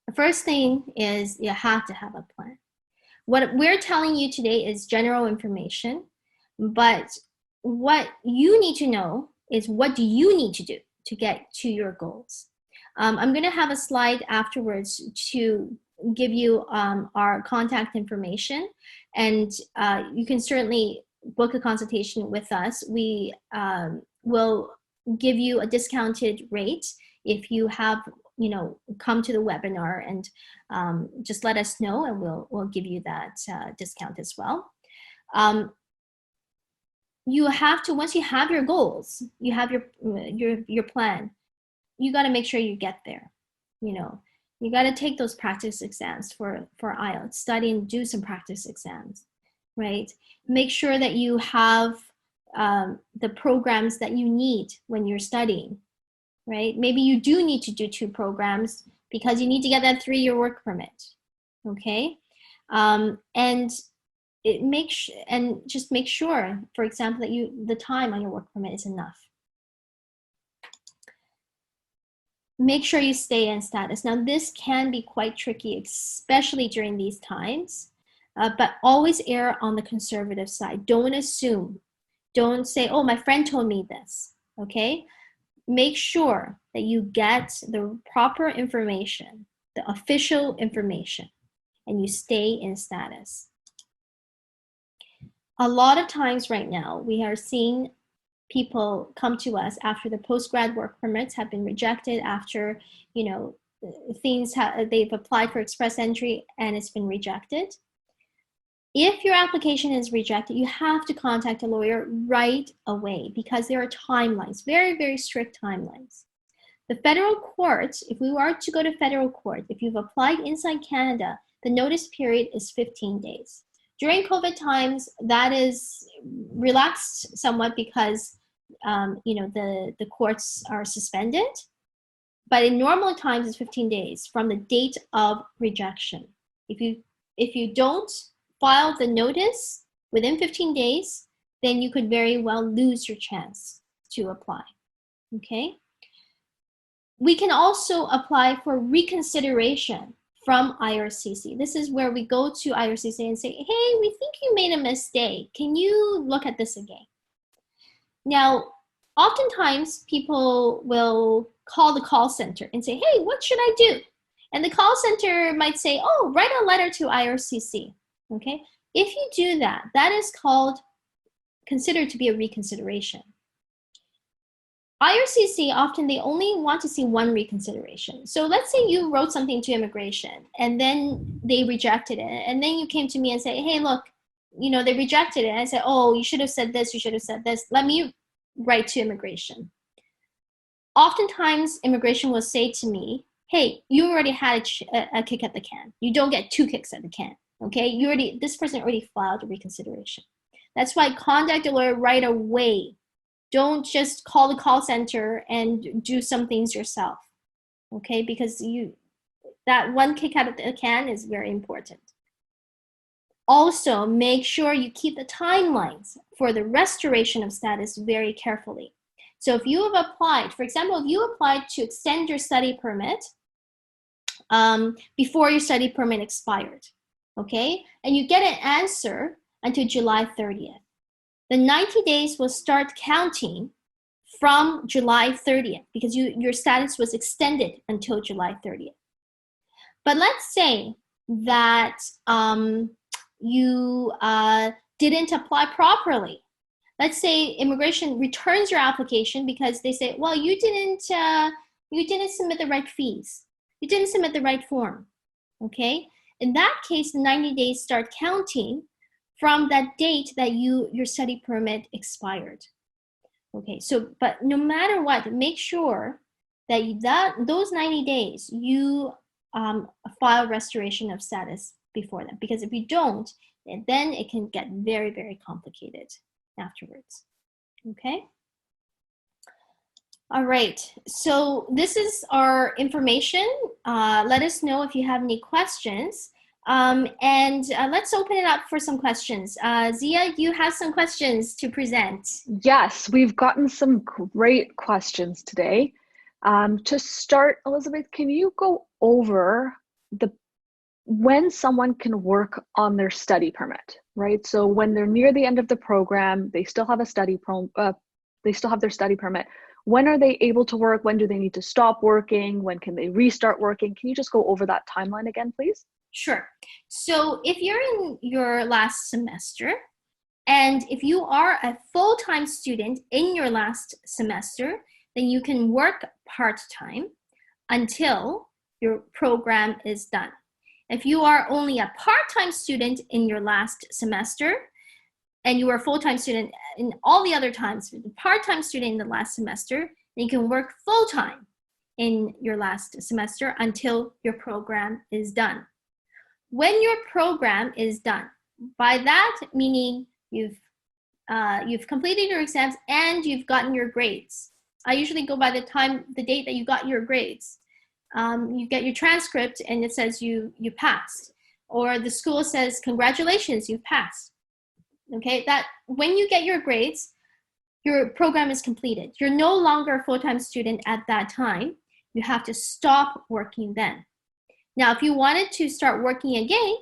The first thing is you have to have a plan. What we're telling you today is general information, but what you need to know is what do you need to do to get to your goals. I'm going to have a slide afterwards to give you our contact information, and you can certainly book a consultation with us. We will give you a discounted rate if you have come to the webinar, and just let us know and we'll give you that discount as well. You have to, once you have your goals, you have your plan, you got to make sure you get there. You got to take those practice exams for IELTS, study and do some practice exams, right? Make sure that you have the programs that you need when you're studying, right? Maybe you do need to do 2 programs because you need to get that 3-year work permit, okay? And just make sure, for example, that the time on your work permit is enough. Make sure you stay in status. Now, this can be quite tricky, especially during these times, but always err on the conservative side. Don't assume Don't say, oh, my friend told me this, okay? Make sure that you get the proper information, the official information, and you stay in status. A lot of times right now, we are seeing people come to us after the post-grad work permits have been rejected, after, you know, they've applied for express entry and it's been rejected. If your application is rejected, you have to contact a lawyer right away because there are timelines, very, very strict timelines. The federal courts, if we were to go to federal court, if you've applied inside Canada, the notice period is 15 days. During COVID times, that is relaxed somewhat because you know, the courts are suspended. But in normal times, it's 15 days from the date of rejection. If you don't file the notice within 15 days, then you could very well lose your chance to apply, okay? We can also apply for reconsideration from IRCC. This is where we go to IRCC and say, hey, we think you made a mistake. Can you look at this again? Now, oftentimes people will call the call center and say, hey, what should I do? And the call center might say, oh, write a letter to IRCC, okay? If you do that, that is considered to be a reconsideration. IRCC, often they only want to see one reconsideration. So let's say you wrote something to immigration and then they rejected it. And then you came to me and say, hey, look, you know, they rejected it. And I said, oh, you should have said this, you should have said this. Let me write to immigration. Oftentimes, immigration will say to me, hey, you already had a kick at the can. You don't get two kicks at the can, okay? This person already filed a reconsideration. That's why contact a lawyer right away. Don't just call the call center and do some things yourself, okay? Because that one kick out of the can is very important. Also, make sure you keep the timelines for the restoration of status very carefully. So if you have applied, for example, if you applied to extend your study permit before your study permit expired, okay? And you get an answer until July 30th. The 90 days will start counting from July 30th because your status was extended until July 30th. But let's say that you didn't apply properly. Let's say immigration returns your application because they say, well, you didn't submit the right fees. You didn't submit the right form, okay? In that case, 90 days start counting from that date that your study permit expired. Okay, so, but no matter what, make sure that those 90 days, you file restoration of status before them. Because if you don't, then it can get very, very complicated afterwards, okay? All right, so this is our information. Let us know if you have any questions. And let's open it up for some questions. Zia, you have some questions to present. Yes, we've gotten some great questions today. To start, Elizabeth, can you go over when someone can work on their study permit, right? So when they're near the end of the program, they still have a they still have their study permit. When are they able to work? When do they need to stop working? When can they restart working? Can you just go over that timeline again, please? Sure. So if you're in your last semester, and if you are a full-time student in your last semester, then you can work part-time until your program is done. If you are only a part-time student in your last semester, and you are a full-time student in all the other times, part-time student in the last semester, then you can work full-time in your last semester until your program is done. When your program is done, by that meaning you've completed your exams and you've gotten your grades. I usually go by the date that you got your grades. You get your transcript and it says you passed, or the school says congratulations, you've passed. Okay, that when you get your grades, your program is completed. You're no longer a full-time student at that time. You have to stop working then. Now, if you wanted to start working again,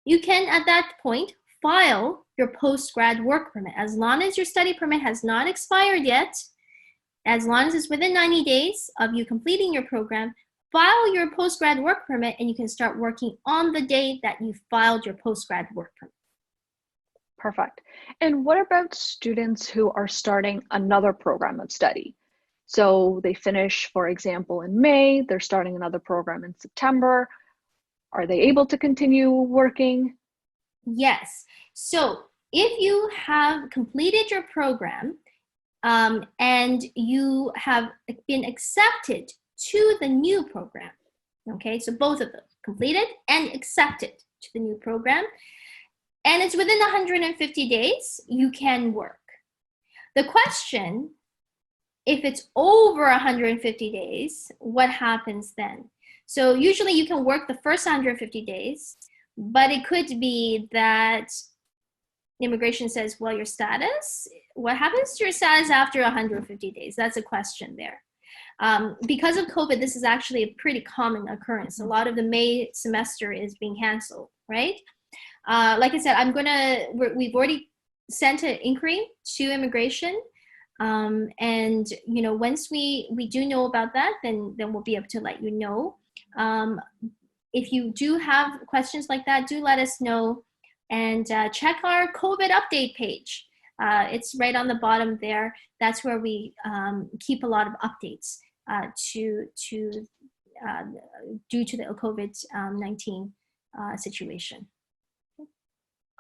you can at that point file your post-grad work permit. As long as your study permit has not expired yet, as long as it's within 90 days of you completing your program, file your post-grad work permit and you can start working on the day that you filed your post-grad work permit. Perfect. And what about students who are starting another program of study? So they finish, for example, in May, they're starting another program in September. Are they able to continue working? Yes. So if you have completed your program and you have been accepted to the new program, okay, so both of them, completed and accepted to the new program, and it's within 150 days, you can work. The question, if it's over 150 days, what happens then? So usually you can work the first 150 days, but it could be that immigration says, well, your status, what happens to your status after 150 days? That's a question there. Because of COVID, this is actually a pretty common occurrence. A lot of the May semester is being canceled, right? Like I said, we've already sent an inquiry to immigration. And once we do know about that, then we'll be able to let you know. If you do have questions like that, do let us know, and check our COVID update page. It's right on the bottom there. That's where we keep a lot of updates due to the COVID-19 situation.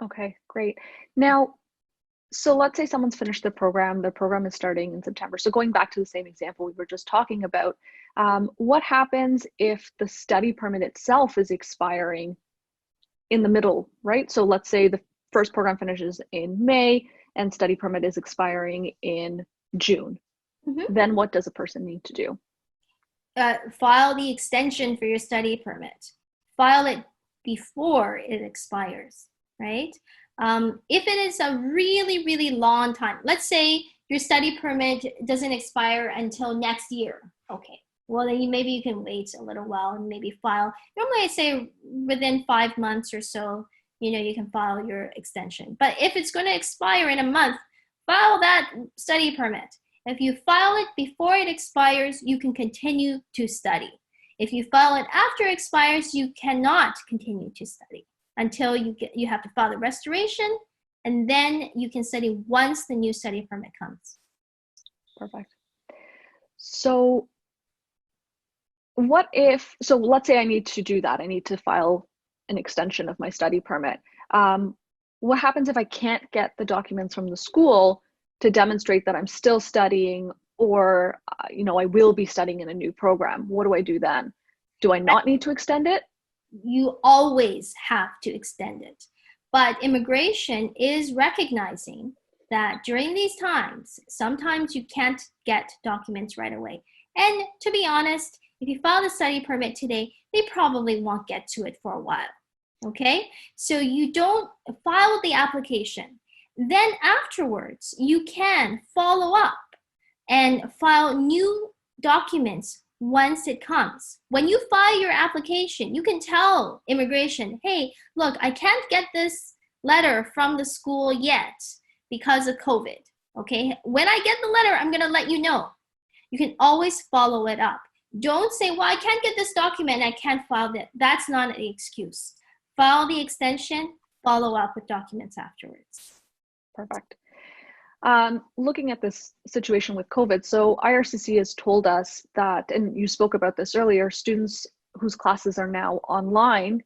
Okay, great. Now, so let's say someone's finished their program is starting in September. So going back to the same example we were just talking about, what happens if the study permit itself is expiring in the middle, right? So let's say the first program finishes in May and study permit is expiring in June. Mm-hmm. Then what does a person need to do? File the extension for your study permit. File it before it expires, right? If it is a really, really long time, let's say your study permit doesn't expire until next year. Okay, well then maybe you can wait a little while and maybe file. Normally I say within 5 months or so, you can file your extension. But if it's going to expire in a month, file that study permit. If you file it before it expires, you can continue to study. If you file it after it expires, you cannot continue to study until you have to file the restoration, and then you can study once the new study permit comes. Perfect. So let's say I need to do that. I need to file an extension of my study permit. What happens if I can't get the documents from the school to demonstrate that I'm still studying, or I will be studying in a new program? What do I do then? Do I not need to extend it? You always have to extend it. But immigration is recognizing that during these times, sometimes you can't get documents right away. And to be honest, if you file the study permit today, they probably won't get to it for a while. Okay? So you don't file the application. Then afterwards, you can follow up and file new documents once it comes. When you file your application, you can tell immigration, hey, look, I can't get this letter from the school yet because of COVID, okay? When I get the letter, I'm gonna let you know. You can always follow it up. Don't say, well, I can't get this document, I can't file that. That's not an excuse. File the extension, follow up with documents afterwards. Perfect. Looking at this situation with COVID, so IRCC has told us that, and you spoke about this earlier, students whose classes are now online,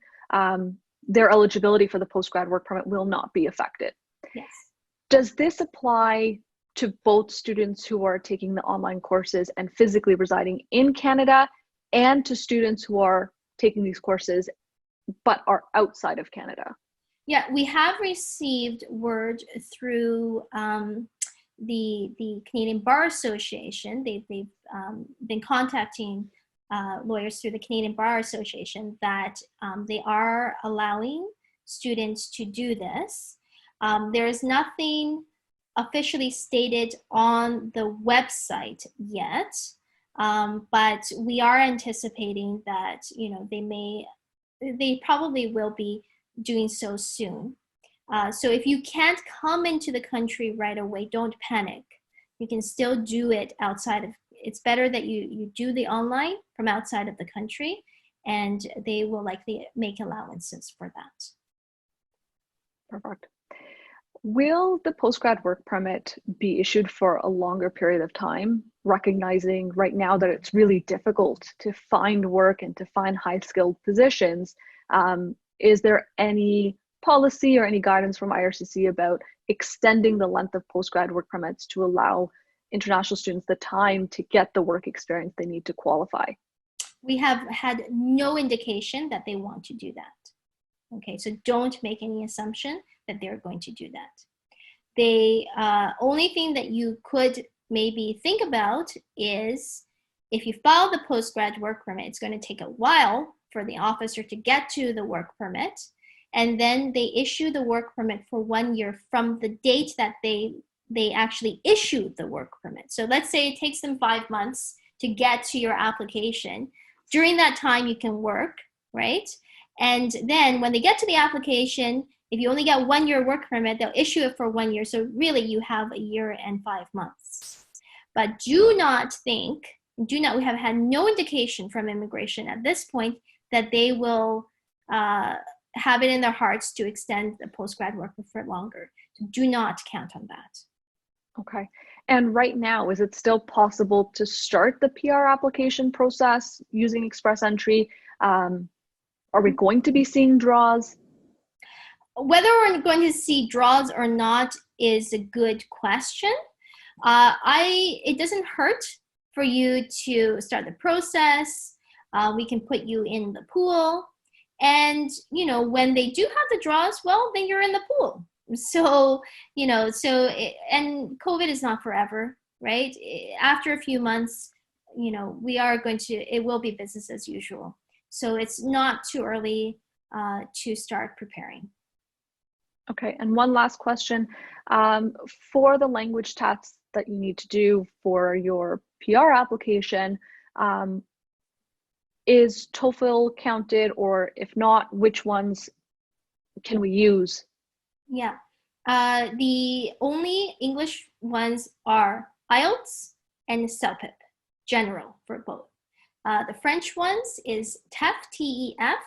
their eligibility for the post-grad work permit will not be affected. Yes. Does this apply to both students who are taking the online courses and physically residing in Canada, and to students who are taking these courses but are outside of Canada? Yeah, we have received word through the Canadian Bar Association. They've been contacting lawyers through the Canadian Bar Association that they are allowing students to do this. There is nothing officially stated on the website yet, but we are anticipating that they probably will be doing so soon. So if you can't come into the country right away, don't panic. You can still do it outside of, it's better that you do the online from outside of the country, and they will likely make allowances for that. Perfect. Will the postgrad work permit be issued for a longer period of time, recognizing right now that it's really difficult to find work and to find high-skilled positions? Is there any policy or any guidance from IRCC about extending the length of postgrad work permits to allow international students the time to get the work experience they need to qualify? We have had no indication that they want to do that. Okay, so don't make any assumption that they're going to do that. The only thing that you could maybe think about is if you file the postgrad work permit, it's going to take a while for the officer to get to the work permit, and then they issue the work permit for 1 year from the date that they actually issued the work permit. So let's say it takes them 5 months to get to your application. During that time, you can work, right? And then when they get to the application, if you only get 1 year work permit, they'll issue it for 1 year. So really you have a year and 5 months. But do not think, we have had no indication from immigration at this point that they will have it in their hearts to extend the postgrad work for longer. So do not count on that. Okay. And right now, is it still possible to start the PR application process using Express Entry? Are we going to be seeing draws? Whether we're going to see draws or not is a good question. It doesn't hurt for you to start the process. We can put you in the pool. And, when they do have the draws, well, then you're in the pool. So, and COVID is not forever, right? After a few months, it will be business as usual. So it's not too early to start preparing. Okay, and one last question. For the language tests that you need to do for your PR application, is TOEFL counted, or if not, which ones can we use? Yeah, the only English ones are IELTS and CELPIP, general for both. The French ones is TEF, T-E-F,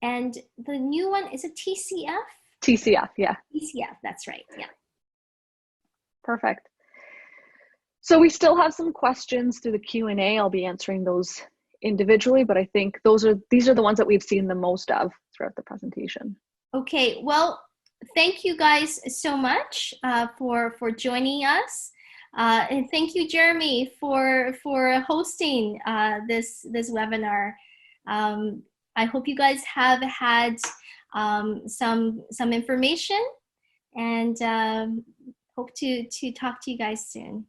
and the new one is a TCF? TCF, yeah. TCF, that's right, yeah. Perfect. So we still have some questions through the Q&A. I'll be answering those individually, but I think these are the ones that we've seen the most of throughout the presentation. Okay, well, thank you guys so much for joining us. And thank you, Jeremy, for hosting this webinar. I hope you guys have had some information, and hope to talk to you guys soon.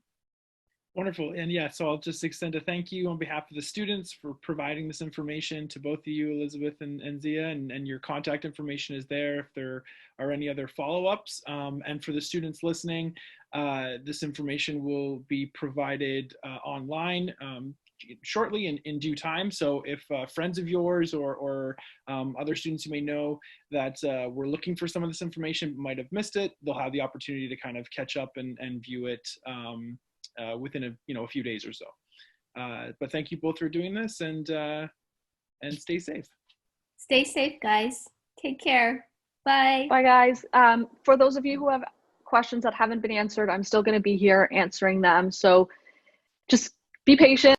Wonderful. And yeah, so I'll just extend a thank you on behalf of the students for providing this information to both of you, Elizabeth and Zia, and your contact information is there if there are any other follow-ups. And for the students listening, this information will be provided online shortly in due time. So if friends of yours or other students you may know that were looking for some of this information might have missed it, they'll have the opportunity to kind of catch up and view it within a few days or so. But thank you both for doing this, and stay safe. Stay safe, guys. Take care. Bye. Bye, guys. For those of you who have questions that haven't been answered, I'm still going to be here answering them. So just be patient.